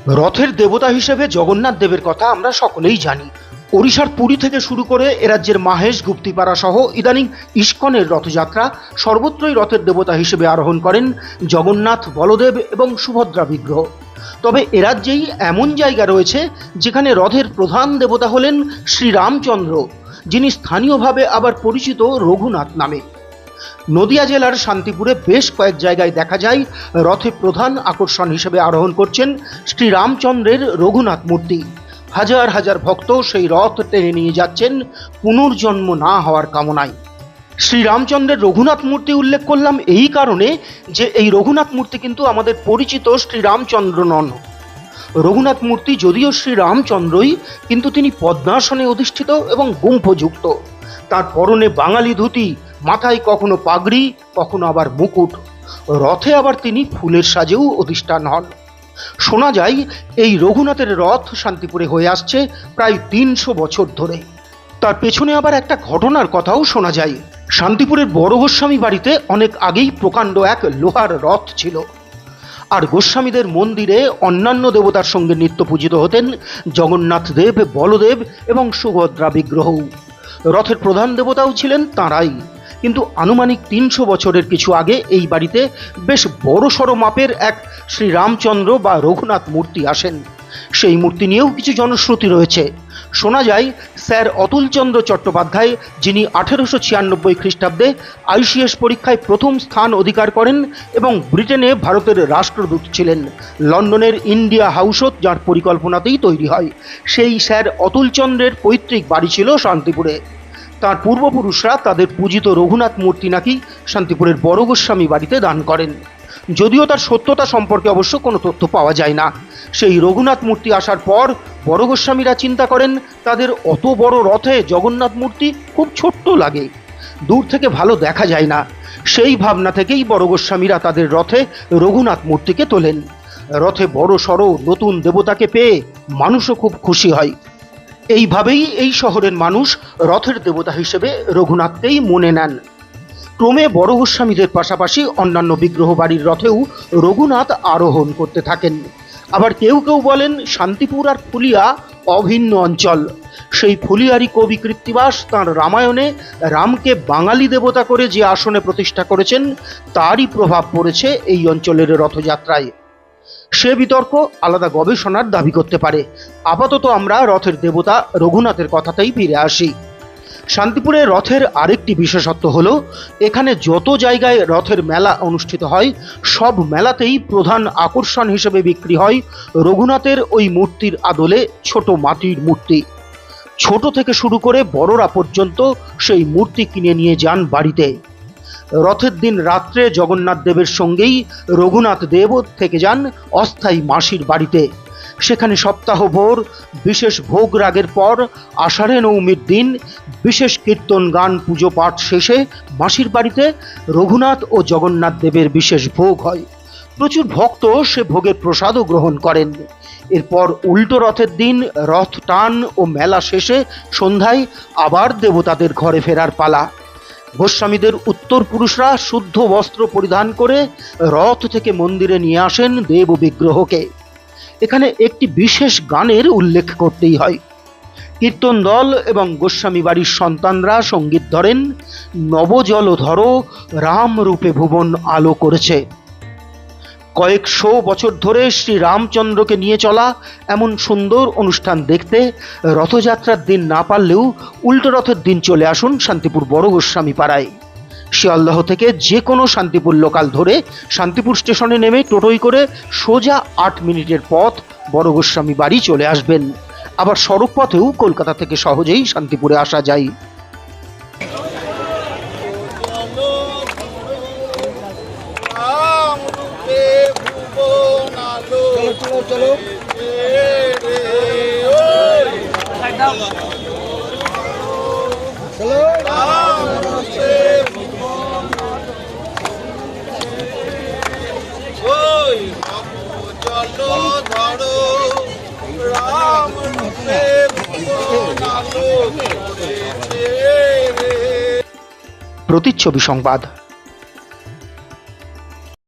রথের দেবতা হিসেবে জগন্নাথ দেবের কথা আমরা সকলেই জানি। ওড়িশার পুরী থেকে শুরু করে এরাজ্যের মাহেশ, গুপ্তিপাড়া সহ ইদানিং ইস্কনের রথযাত্রা সর্বত্রই রথের দেবতা হিসেবে আরোহণ করেন জগন্নাথ, বলদেব এবং সুভদ্রা বিগ্রহ। তবে এরাজ্যেই এমন জায়গা রয়েছে যেখানে রথের প্রধান দেবতা হলেন শ্রীরামচন্দ্র, যিনি স্থানীয়ভাবে আবার পরিচিত রঘুনাথ নামে। নদিয়া জেলার শান্তিপুরে বেশ কয়েক জায়গায় দেখা যায় রথে প্রধান আকর্ষণ হিসেবে আরোহণ করছেন শ্রীরামচন্দ্রের রঘুনাথ মূর্তি। হাজার হাজার ভক্ত সেই রথ টেনে নিয়ে যাচ্ছেন পুনর্জন্ম না হওয়ার কামনায়। শ্রীরামচন্দ্রের রঘুনাথ মূর্তি উল্লেখ করলাম এই কারণে যে এই রঘুনাথ মূর্তি কিন্তু আমাদের পরিচিত শ্রীরামচন্দ্র নন। রঘুনাথ মূর্তি যদিও শ্রীরামচন্দ্রই, কিন্তু তিনি পদ্মাসনে অধিষ্ঠিত এবং গুম্ফযুক্ত। তার পরনে বাঙালি ধুতি, মাথায় কখনো পাগড়ি, কখনো আবার মুকুট। রথে আবার তিনি ফুলের সাজেও অধিষ্ঠান হন। শোনা যায় এই রঘুনাথের রথ শান্তিপুরে হয়ে আসছে প্রায় ৩০০ বছর ধরে। তার পেছনে আবার একটা ঘটনার কথাও শোনা যায়। শান্তিপুরের বড় গোস্বামী বাড়িতে অনেক আগেই প্রকাণ্ড এক লোহার রথ ছিল, আর গোস্বামীদের মন্দিরে অন্যান্য দেবতার সঙ্গে নিত্য পূজিত হতেন জগন্নাথ দেব, বলদেব এবং সুভদ্রা বিগ্রহ। রথের প্রধান দেবতাও ছিলেন তাঁরাই। কিন্তু আনুমানিক ৩০০ বছরের কিছু আগে এই বাড়িতে বেশ বড়সড় মাপের এক শ্রীরামচন্দ্র বা রঘুনাথ মূর্তি আসেন। সেই মূর্তি নিয়েও কিছু জনশ্রুতি রয়েছে। শোনা যায় স্যার অতুলচন্দ্র চট্টোপাধ্যায়, যিনি 1896 খ্রিস্টাব্দে ICS পরীক্ষায় প্রথম স্থান অধিকার করেন এবং ব্রিটেনে ভারতের রাষ্ট্রদূত ছিলেন, লন্ডনের ইন্ডিয়া হাউসও যার পরিকল্পনাতেই তৈরি হয়, সেই স্যার অতুলচন্দ্রের পৈতৃক বাড়ি ছিল শান্তিপুরে। তার পূর্বপুরুষরা তাদের পূজিত রঘুনাথ মূর্তি নাকি শান্তিপুরের বড় গোস্বামী বাড়িতে দান করেন। যদিও তার সত্যতা সম্পর্কে অবশ্য কোনো তথ্য পাওয়া যায় না। সেই রঘুনাথ মূর্তি আসার পর বড় গোস্বামীরা চিন্তা করেন তাদের অত বড় রথে জগন্নাথ মূর্তি খুব ছোট্ট লাগে, দূর থেকে ভালো দেখা যায় না। সেই ভাবনা থেকেই বড় গোস্বামীরা তাদের রথে রঘুনাথ মূর্তিকে তোলেন। রথে বড় সড়ো নতুন দেবতাকে পেয়ে মানুষও খুব খুশি হয়। এইভাবেই এই শহরের মানুষ রথের দেবতা হিসেবে রঘুনাথকেই মনে নেন। ক্রমে বড় গোস্বামীদের পাশাপাশি অন্যান্য বিগ্রহ বাড়ির রথেও রঘুনাথ আরোহণ করতে থাকেন। আবার কেউ কেউ বলেন শান্তিপুর আর ফুলিয়া অভিন্ন অঞ্চল। সেই ফুলিয়ারি কবি কৃত্তিবাস তাঁর রামায়ণে রামকে বাঙালি দেবতা করে যে আসনে প্রতিষ্ঠা করেছেন, তারই প্রভাব পড়েছে এই অঞ্চলের রথযাত্রায়। সে বিতর্ক আলাদা গবেষণার দাবি করতে পারে। আপাতত আমরা রথের দেবতা রঘুনাথের কথাতেই ফিরে আসি। শান্তিপুরে রথের আরেকটি বিশেষত্ব হলো এখানে যত জায়গায় রথের মেলা অনুষ্ঠিত হয়, সব মেলাতেই প্রধান আকর্ষণ হিসেবে বিক্রি হয় রঘুনাথের ওই মূর্তির আদলে ছোট মাটির মূর্তি। ছোট থেকে শুরু করে বড়রা পর্যন্ত সেই মূর্তি কিনে নিয়ে যান বাড়িতে। রথের দিন রাত্রে জগন্নাথ দেবের সঙ্গেই রঘুনাথ দেব থেকে যান অস্থায়ী মাসির বাড়িতে। সেখানে সপ্তাহভর বিশেষ ভোগ রাগের পর আষাঢ়ে নবমীর দিন বিশেষ কীর্তন, গান, পুজো পাঠ শেষে মাসির বাড়িতে রঘুনাথ ও জগন্নাথ দেবের বিশেষ ভোগ হয়। প্রচুর ভক্ত সে ভোগের প্রসাদও গ্রহণ করেন। এরপর উল্টো রথের দিন রথ টান ও মেলা শেষে সন্ধ্যায় আবার দেবতাদের ঘরে ফেরার পালা। গোস্বামীদের উত্তর পুরুষরা শুদ্ধ বস্ত্র পরিধান করে রথ থেকে মন্দিরে নিয়ে আসেন দেব বিগ্রহকে। এখানে একটি বিশেষ গানের উল্লেখ করতেই হয়। কীর্তন দল এবং গোস্বামী বাড়ির সন্তানরা সঙ্গীত ধরেন, নবজল ধরো রাম রূপে ভুবন আলো করেছে। কয়েকশো বছর ধরে শ্রী রামচন্দ্রকে নিয়ে চলা এমন সুন্দর অনুষ্ঠান দেখতে রথযাত্রার দিন না পারলেও উল্টো রথের দিন চলে আসুন শান্তিপুর বড় গোস্বামী পাড়ায়। শিয়ালদহ থেকে যে কোনো শান্তিপুর লোকাল ধরে শান্তিপুর স্টেশনে নেমে টোটোয় করে সোজা 8 মিনিটের পথ বড় গোস্বামী বাড়ি চলে আসবেন। আবার সড়ক পথেও কলকাতা থেকে সহজেই শান্তিপুরে আসা যায়। প্রতিচ্ছবি সংবাদ।